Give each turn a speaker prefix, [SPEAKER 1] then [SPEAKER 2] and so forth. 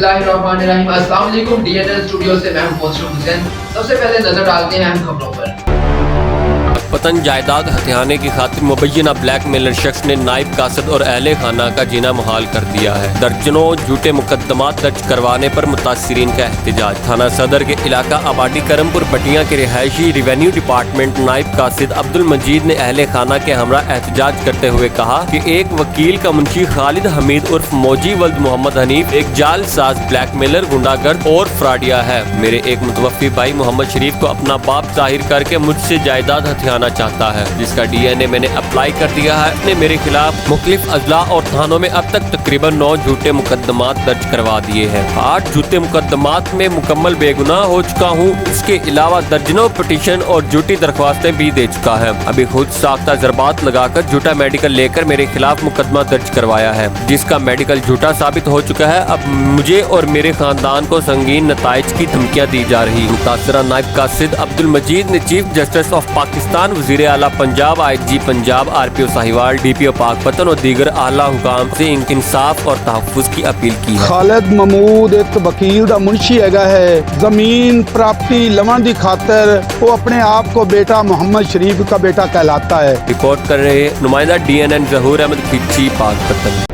[SPEAKER 1] बिस्मिल्लाहिर्रहमानिर्रहीम। अस्सलाम वालेकुम। DNN स्टूडियो से मैं हूं मोहसिन हुसैन। सबसे पहले नजर डालते हैं अहम खबरों पर।
[SPEAKER 2] वतन जायदाद हथियाने की खातिर मुबैना ब्लैकमेलर शख्स ने नाइब कासिद और अहले खाना का जीना मुहाल कर दिया है। दर्जनों झूठे मुकदमात दर्ज करवाने पर मुतासिरीन का एहतजाज। थाना सदर के इलाका आबादी करमपुर पटियां के रिहायशी रिवेन्यू डिपार्टमेंट नाइब कासिद अब्दुल मजीद ने अहले खाना के हमरा एहतजाज करते हुए कहा कि एक वकील का मुंशी खालिद हमीद उर्फ मौजी वल्द मोहम्मद हनीफ एक जालसाज ब्लैकमेलर गुंडागर्द और फ्रॉडिया है। मेरे एक मुतवफ़ी भाई मोहम्मद शरीफ को अपना बाप जाहिर करके मुझसे जायदाद हथियाना चाहता है, जिसका DNA मैंने अप्लाई कर दिया है। उसने मेरे खिलाफ मुख्तलिफ अजला और थानों में अब तक तकरीबन 9 झूठे मुकदमात दर्ज करवा दिए हैं। 8 झूठे मुकदमात में मुकम्मल बेगुनाह हो चुका हूँ। इसके अलावा दर्जनों पिटीशन और झूठी दरख्वास्तें भी दे चुका है। अभी खुद साख्ता जरबात लगाकर झूठा मेडिकल लेकर मेरे खिलाफ मुकदमा दर्ज करवाया है, जिसका मेडिकल झूठा साबित हो चुका है। अब मुझे और मेरे खानदान को संगीन नताइज की धमकियाँ दी जा रही। मुतासरा नायब कासिद अब्दुल मजीद ने चीफ जस्टिस ऑफ पाकिस्तान, वज़ीर आला Punjab, IG Punjab, RPO Sahiwal, DPO Pakpattan और दीगर आला हुकाम से इंसाफ और तहफ़्फ़ुज़ की अपील की है।
[SPEAKER 3] खालिद महमूद एक वकील दा मुंशी है। जमीन प्रॉपर्टी लवन की खातर वो अपने आप को बेटा मोहम्मद शरीफ का बेटा कहलाता है।
[SPEAKER 2] रिकॉर्ड कर रहे नुमाइंदा DNN ज़हूर अहमद खिच्ची पाकपतन।